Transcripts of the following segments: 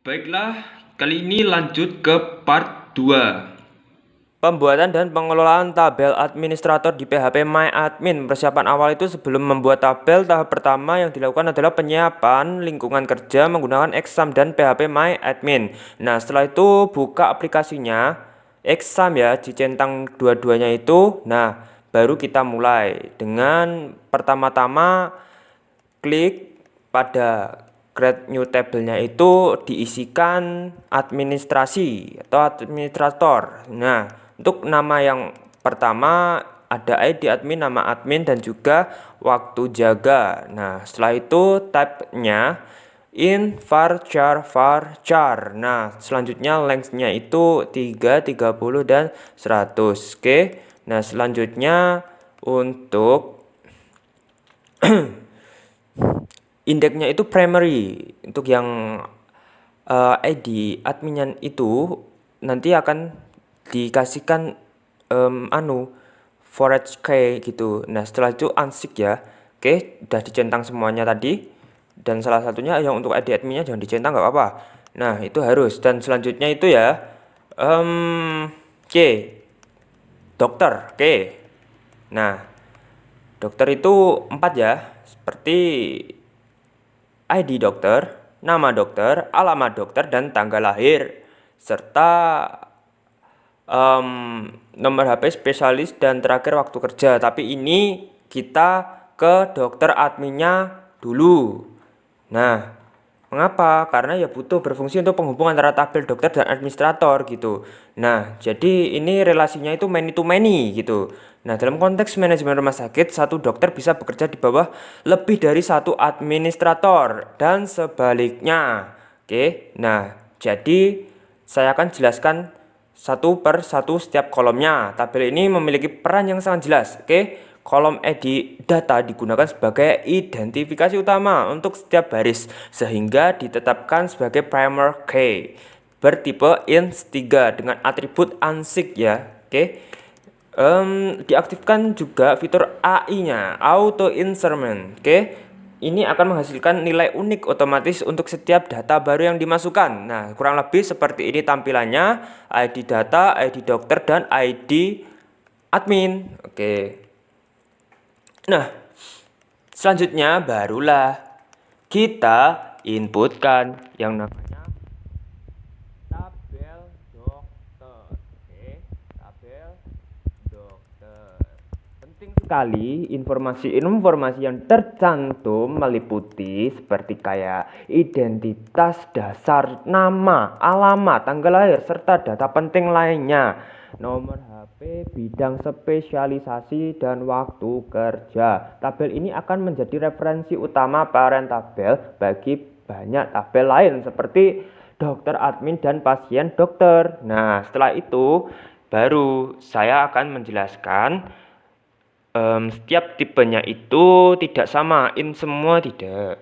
Baiklah, kali ini lanjut ke part 2. Pembuatan dan pengelolaan tabel administrator di PHP MyAdmin. Persiapan awal itu sebelum membuat tabel, tahap pertama yang dilakukan adalah penyiapan lingkungan kerja menggunakan Exam dan PHP MyAdmin. Nah, setelah itu buka aplikasinya, Exam ya, dicentang dua-duanya itu. Nah, baru kita mulai dengan pertama-tama klik pada create new table-nya itu diisikan administrasi atau administrator. Nah, untuk nama yang pertama ada ID admin, nama admin, dan juga waktu jaga. Nah, setelah itu type-nya in varchar. Nah, selanjutnya length-nya itu 3, 30, dan 100. Oke. Nah, selanjutnya untuk indeksnya itu primary. Untuk yang ID adminnya itu nanti akan dikasihkan forage key gitu. Nah, setelah itu unsick ya. Oke, udah dicentang semuanya tadi. Dan salah satunya yang untuk ID adminnya jangan dicentang, nggak apa-apa. Nah, itu harus. Dan selanjutnya itu ya C, dokter. Oke. Nah, dokter itu 4 ya. Seperti ID dokter, nama dokter, alamat dokter, dan tanggal lahir, serta nomor HP spesialis dan terakhir waktu kerja. Tapi ini kita ke dokter adminnya dulu. Nah, mengapa? Karena ya butuh berfungsi untuk penghubung antara tabel dokter dan administrator gitu. Nah, jadi ini relasinya itu many to many gitu. Nah, dalam konteks manajemen rumah sakit, satu dokter bisa bekerja di bawah lebih dari satu administrator dan sebaliknya. Oke, nah jadi saya akan jelaskan satu per satu setiap kolomnya. Tabel ini memiliki peran yang sangat jelas. Oke, kolom edit data digunakan sebagai identifikasi utama untuk setiap baris sehingga ditetapkan sebagai primer key bertipe int3 dengan atribut unsick ya. Oke. Diaktifkan juga fitur AI-nya, auto insertion. Oke. Ini akan menghasilkan nilai unik otomatis untuk setiap data baru yang dimasukkan. Nah, kurang lebih seperti ini tampilannya, ID data, ID dokter, dan ID admin. Oke. Nah, selanjutnya barulah kita inputkan yang namanya tabel dokter. Oke, tabel dokter. Penting sekali informasi yang tercantum meliputi seperti kayak identitas dasar, nama, alamat, tanggal lahir, serta data penting lainnya, nomor HP, bidang spesialisasi, dan waktu kerja. Tabel ini akan menjadi referensi utama parent tabel bagi banyak tabel lain seperti dokter admin dan pasien dokter. Nah, setelah itu baru saya akan menjelaskan setiap tipenya itu tidak sama, semua tidak.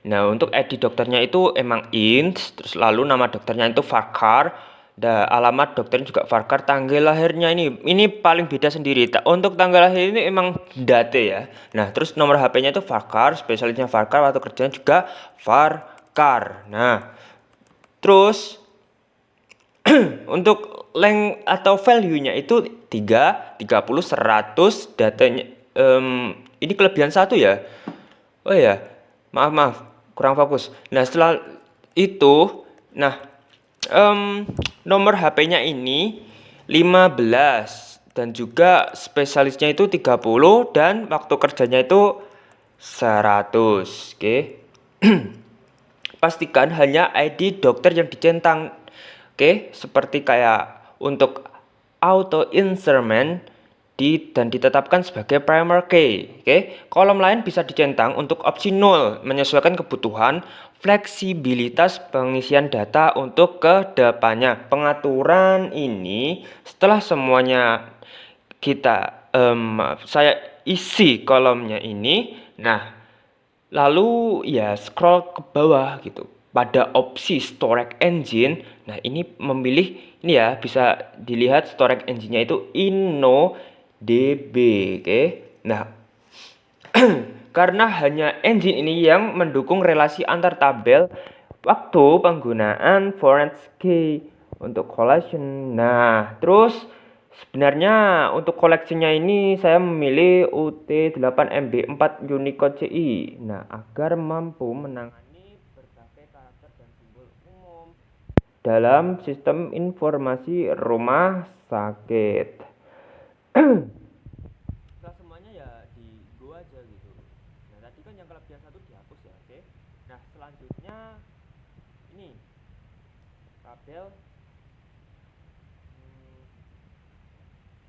Nah, untuk ID dokternya itu emang int, terus lalu nama dokternya itu varchar, alamat dokternya juga varchar, tanggal lahirnya ini paling beda sendiri. Untuk tanggal lahir ini emang date ya. Nah, terus nomor HP-nya itu varchar, spesialisnya varchar, waktu kerjanya juga varchar. Nah, terus untuk length atau value-nya itu 3, 30, 100, datanya ini kelebihan satu ya. Oh ya, maaf, kurang fokus. Nah, setelah itu, nah nomor HP-nya ini 15 dan juga spesialisnya itu 30 dan waktu kerjanya itu 100. Oke. Pastikan hanya ID dokter yang dicentang. Oke, seperti kayak untuk auto insertion dan ditetapkan sebagai primer key. Oke, kolom lain bisa dicentang untuk opsi 0 menyesuaikan kebutuhan fleksibilitas pengisian data untuk kedepannya. Pengaturan ini setelah semuanya saya isi kolomnya ini. Nah, lalu ya scroll ke bawah gitu. Pada opsi storage engine, nah ini memilih ini ya, bisa dilihat storage engine-nya itu InnoDB, oke. Nah, karena hanya engine ini yang mendukung relasi antar tabel waktu penggunaan foreign key untuk collection. Nah, terus sebenarnya untuk collectionnya ini saya memilih UT8MB4 Unicode CI. Nah, agar mampu menangani berbagai karakter dan simbol umum dalam sistem informasi rumah sakit. Setelah semuanya ya di go aja gitu. Nah, tadi kan yang kelebihan satu dihapus ya, oke. Nah, selanjutnya ini tabel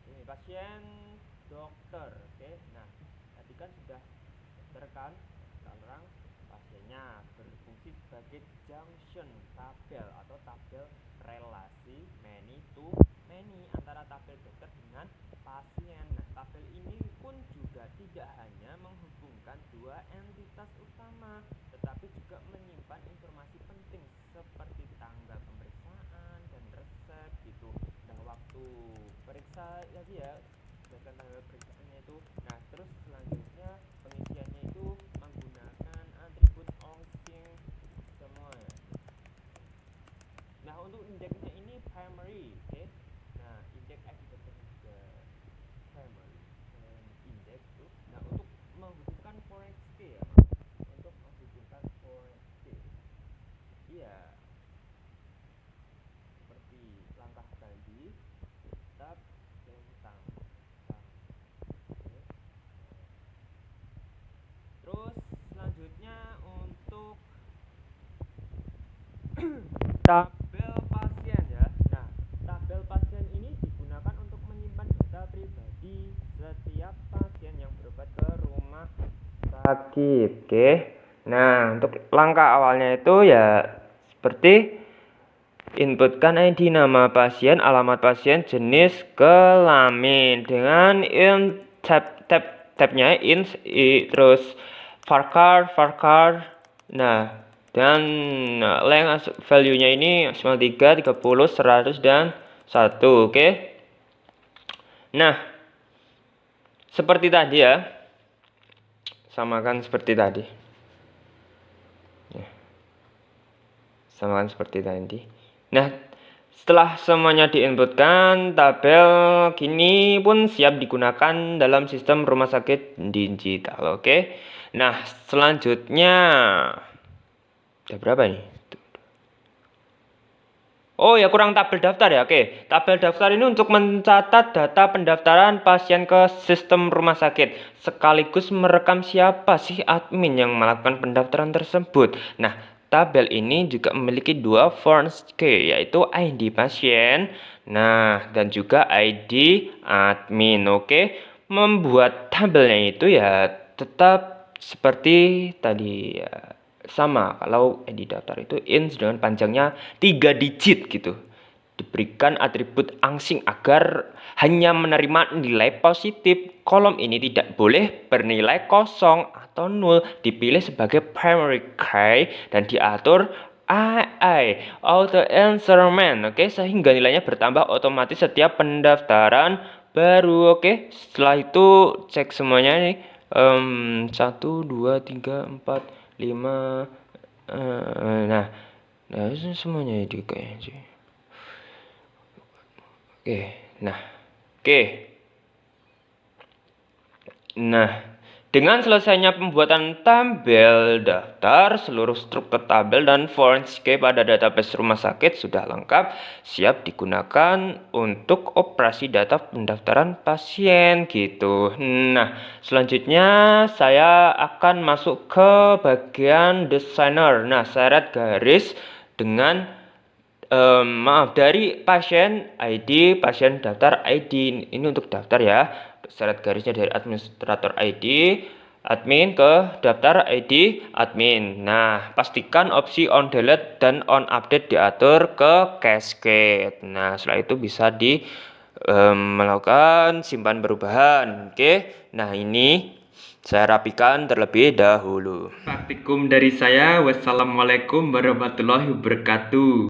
ini pasien dokter, oke. Nah, tadi kan sudah dokter kan. Sekarang pasiennya berfungsi sebagai junction tabel atau tabel relasi many to many antara tabel dokter dengan pasien. Nah, tabel ini pun juga tidak hanya menghubungkan dua entitas utama, tetapi juga menyimpan informasi penting seperti tanggal pemeriksaan dan resep gitu. Nah, waktu periksa lagi ya, berdasarkan tanggal periksaannya itu. Nah, terus selanjutnya pengisiannya itu menggunakan atribut Onsing semua. Nah, untuk indeksnya ini primary, oke. Nah, indeks akibat juga primary index itu. Nah, untuk menghubungkan foreign key ya, untuk menghubungkan foreign key. Iya, seperti langkah tadi, tetap centang. Terus selanjutnya untuk tabel pasien ya. Nah, tabel pasien ini digunakan untuk menyimpan data pribadi setiap pasien yang berobat ke rumah sakit. Oke. Nah, untuk langkah awalnya itu ya seperti inputkan ID nama pasien, alamat pasien, jenis, kelamin dengan tabnya terus varchar. Nah, dan length value-nya ini maksimal 3, 30, 100 dan 1, oke. Nah, seperti tadi ya. Samakan seperti tadi. Samakan seperti tadi. Nah, setelah semuanya diinputkan, tabel kini pun siap digunakan dalam sistem rumah sakit digital, oke. Nah, selanjutnya udah berapa nih? Oh ya, kurang tabel daftar ya. Oke, tabel daftar ini untuk mencatat data pendaftaran pasien ke sistem rumah sakit, sekaligus merekam siapa sih admin yang melakukan pendaftaran tersebut. Nah, tabel ini juga memiliki dua foreign key, yaitu ID pasien, nah, dan juga ID admin. Oke, membuat tabelnya itu ya tetap seperti tadi ya. Sama, kalau ID daftar itu int dengan panjangnya 3 digit gitu. Diberikan atribut Onsing agar hanya menerima nilai positif. Kolom ini tidak boleh bernilai kosong atau nol. Dipilih sebagai primary key dan diatur AI auto answerment, oke, sehingga nilainya bertambah otomatis setiap pendaftaran baru, oke. Setelah itu cek semuanya nih. 1, 2, 3, 4, 5. Nah itu semuanya itu kayaknya sih. Nah, dengan selesainya pembuatan tabel daftar, seluruh struktur tabel dan foreign key pada database rumah sakit sudah lengkap, siap digunakan untuk operasi data pendaftaran pasien gitu. Nah, selanjutnya saya akan masuk ke bagian designer. Nah, syarat garis dengan dari pasien ID, pasien daftar ID. Ini untuk daftar ya. Syarat garisnya dari administrator ID admin ke daftar ID admin. Nah, pastikan opsi on delete dan on update diatur ke cascade. Nah, setelah itu bisa melakukan simpan perubahan. Oke. Nah, ini saya rapikan terlebih dahulu. Praktikum dari saya. Wassalamualaikum warahmatullahi wabarakatuh.